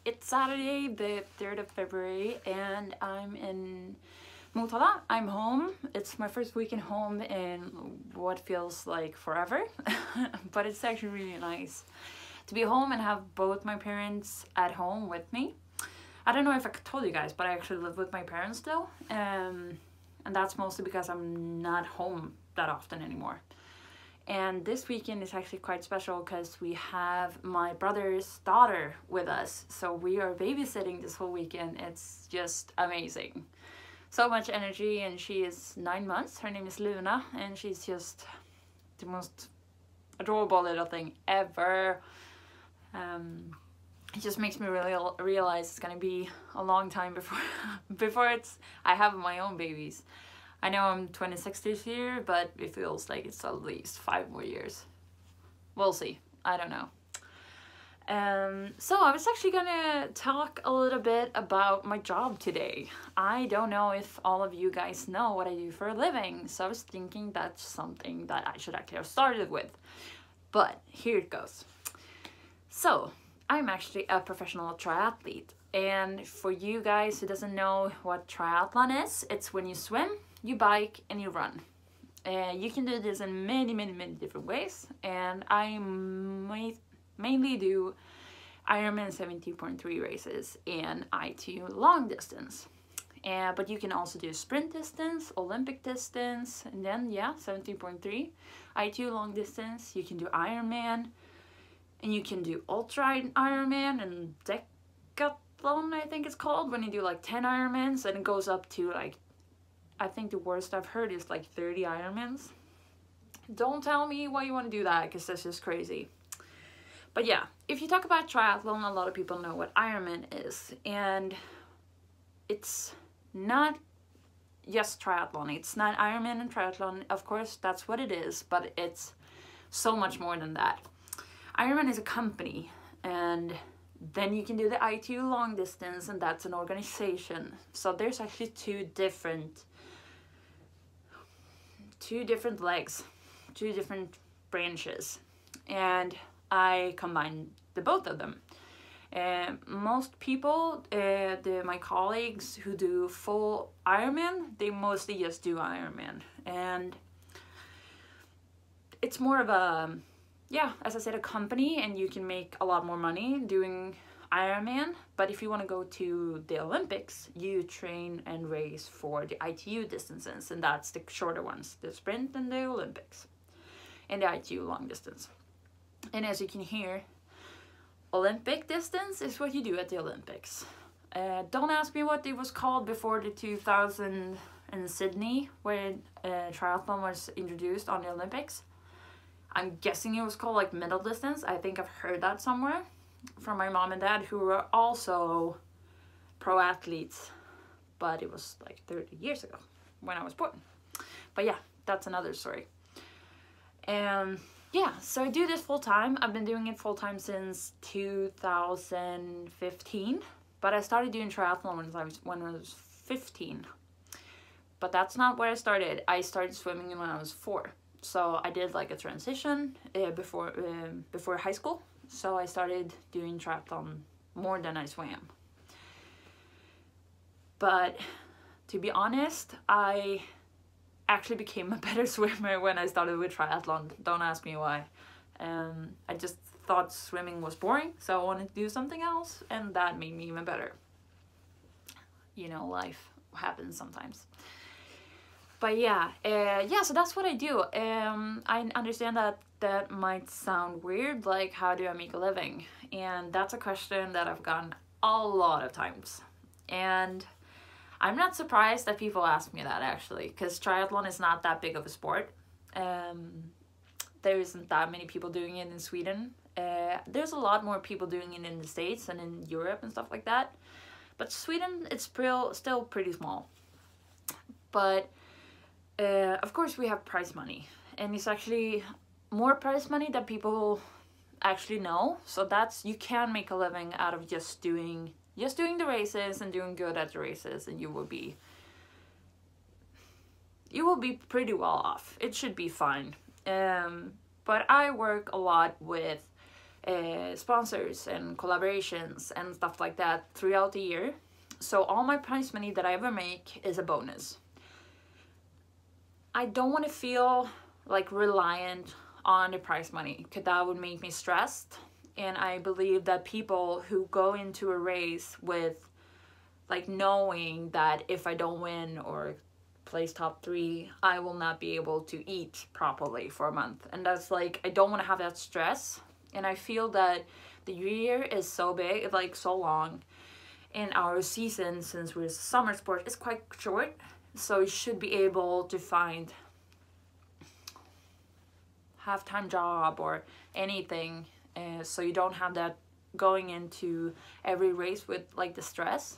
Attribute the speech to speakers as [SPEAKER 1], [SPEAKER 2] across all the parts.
[SPEAKER 1] It's Saturday, the 3rd of February, and I'm in Motala. I'm home. It's my first weekend home in what feels like forever, but it's actually really nice to be home and have both my parents at home with me. I don't know if I told you guys, but I actually live with my parents still, and that's mostly because I'm not home that often anymore. And this weekend is actually quite special because we have my brother's daughter with us. So we are babysitting this whole weekend. It's just amazing. So much energy, and she is 9 months. Her name is Luna, and she's just the most adorable little thing ever. It just makes me really realize it's gonna be a long time before I have my own babies. I know I'm 26 this year, but it feels like it's at least 5 more years. We'll see. I don't know. So I was actually gonna talk a little bit about my job today. I don't know if all of you guys know what I do for a living, so I was thinking that's something that I should actually have started with. But here it goes. So I'm actually a professional triathlete. And for you guys who doesn't know what triathlon is, it's when you swim, you bike, and you run. You can do this in many different ways, and I mainly do Ironman 17.3 races and ITU long distance. But you can also do sprint distance, Olympic distance, and then 17.3, ITU long distance. You can do Ironman, and you can do ultra Ironman and decathlon, I think it's called, when you do like 10 Ironmans, and it goes up to like, I think the worst I've heard is like 30 Ironmans. Don't tell me why you want to do that, because that's just crazy. But yeah, if you talk about triathlon, a lot of people know what Ironman is. And it's not just triathlon. It's not Ironman and triathlon. Of course, that's what it is, but it's so much more than that. Ironman is a company, and then you can do the ITU long distance, and that's an organization. So there's actually two different legs, two different branches, and I combine the both of them. Most people, my colleagues who do full Ironman, they mostly just do Ironman, and it's more of a, as I said, a company, and you can make a lot more money doing Ironman. But if you want to go to the Olympics, you train and race for the ITU distances, and that's the shorter ones, the sprint and the Olympics, and the ITU long distance. And as you can hear, Olympic distance is what you do at the Olympics. Don't ask me what it was called before the 2000 in Sydney, where triathlon was introduced on the Olympics. I'm guessing it was called like middle distance. I think I've heard that somewhere from my mom and dad, who were also pro athletes, but it was like 30 years ago when I was born. But yeah, that's another story. So I do this full time. I've been doing it full time since 2015, but I started doing triathlon when I was 15. But that's not where I started. I started swimming when I was 4. So I did like a transition before high school. So I started doing triathlon more than I swam. But to be honest, I actually became a better swimmer when I started with triathlon. Don't ask me why. I just thought swimming was boring, so I wanted to do something else, and that made me even better. You know, life happens sometimes. But so that's what I do. I understand that might sound weird, like how do I make a living? And that's a question that I've gotten a lot of times. And I'm not surprised that people ask me that, actually, because triathlon is not that big of a sport. There isn't that many people doing it in Sweden. There's a lot more people doing it in the States and in Europe and stuff like that. But Sweden, it's still pretty small. But of course we have prize money, and it's actually more prize money that people actually know. So you can make a living out of just doing the races and doing good at the races, and you will be pretty well off. It should be fine. But I work a lot with sponsors and collaborations and stuff like that throughout the year. So all my prize money that I ever make is a bonus. I don't want to feel like reliant on the prize money, because that would make me stressed. And I believe that people who go into a race with like knowing that if I don't win or place top 3, I will not be able to eat properly for a month. And that's like, I don't want to have that stress. And I feel that the year is so big, like so long, and our season, since we're summer sport, is quite short. So you should be able to find half-time job or anything, so you don't have that going into every race with like the stress.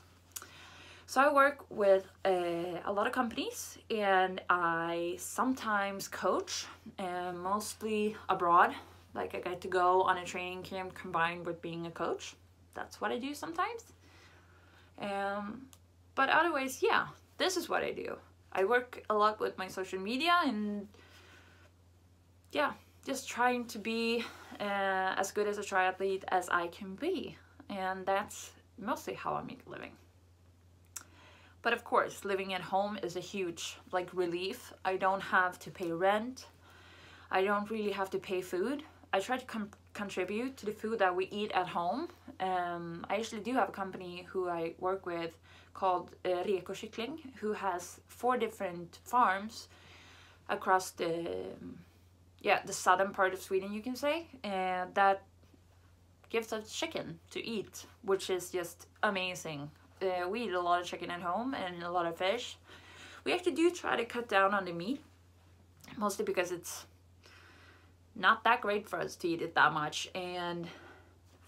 [SPEAKER 1] So I work with a lot of companies, and I sometimes coach, mostly abroad. Like I get to go on a training camp combined with being a coach. That's what I do sometimes. But otherwise, yeah, this is what I do. I work a lot with my social media, and yeah, just trying to be as good as a triathlete as I can be. And that's mostly how I make a living. But of course, living at home is a huge like relief. I don't have to pay rent. I don't really have to pay food. I try to contribute to the food that we eat at home. I actually do have a company who I work with called Reko Kyckling, who has 4 different farms across the southern part of Sweden, you can say, and that gives us chicken to eat, which is just amazing. We eat a lot of chicken at home and a lot of fish. We actually do try to cut down on the meat, mostly because it's not that great for us to eat it that much, and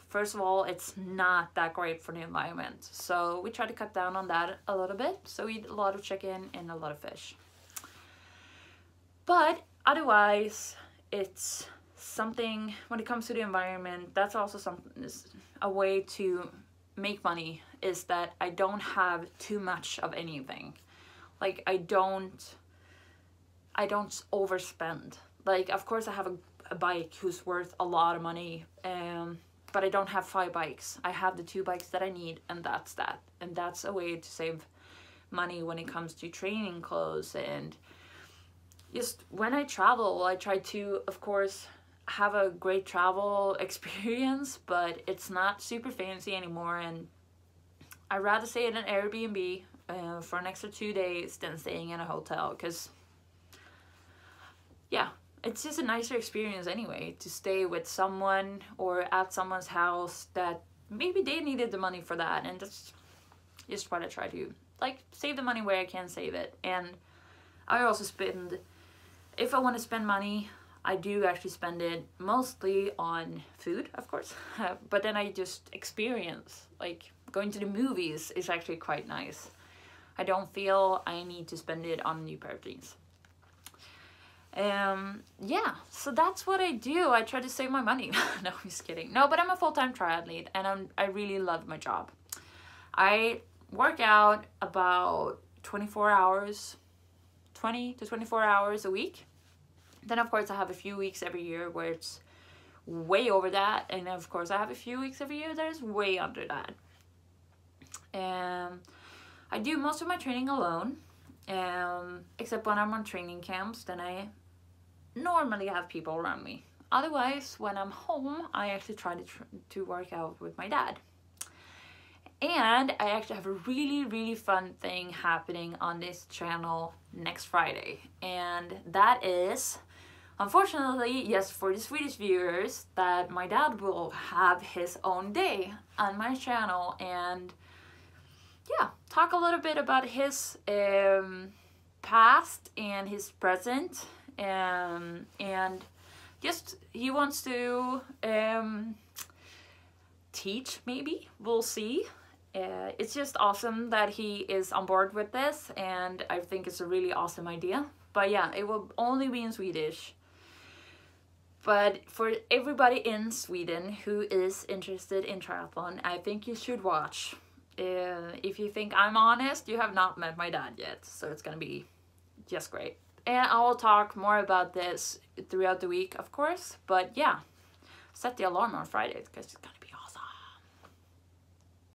[SPEAKER 1] first of all, it's not that great for the environment. So we try to cut down on that a little bit. So we eat a lot of chicken and a lot of fish. But otherwise, it's something, when it comes to the environment, that's also something, a way to make money, is that I don't have too much of anything. Like I don't overspend. Like, of course I have a bike who's worth a lot of money, but I don't have 5 bikes. I have the 2 bikes that I need, and that's that. And that's a way to save money when it comes to training clothes. And just when I travel, I try to, of course, have a great travel experience, but it's not super fancy anymore. And I'd rather stay in an Airbnb for an extra 2 days than staying in a hotel, because yeah, it's just a nicer experience anyway to stay with someone or at someone's house that maybe they needed the money for that. And that's just what I try to, like, save the money where I can save it. And I also spend, if I want to spend money, I do actually spend it mostly on food, of course, but then I just experience, like going to the movies is actually quite nice. I don't feel I need to spend it on a new pair of jeans. Yeah, so that's what I do. I try to save my money. No, I'm just kidding. No, but I'm a full-time triathlete, and I really love my job. I work out about 24 hours, 20 to 24 hours a week. Then of course I have a few weeks every year where it's way over that, and of course I have a few weeks every year that is way under that. I do most of my training alone, except when I'm on training camps, then I normally have people around me. Otherwise, when I'm home, I actually try to work out with my dad. And I actually have a really fun thing happening on this channel next Friday, and that is, unfortunately, yes, for the Swedish viewers, that my dad will have his own day on my channel, and yeah, talk a little bit about his past and his present, and just he wants to teach, maybe, we'll see. It's just awesome that he is on board with this, and I think it's a really awesome idea. But yeah, it will only be in Swedish. But for everybody in Sweden who is interested in triathlon, I think you should watch. If you think I'm honest, you have not met my dad yet, so it's gonna be just great. And I will talk more about this throughout the week, of course, but yeah. set the alarm on Friday because it's gonna be awesome.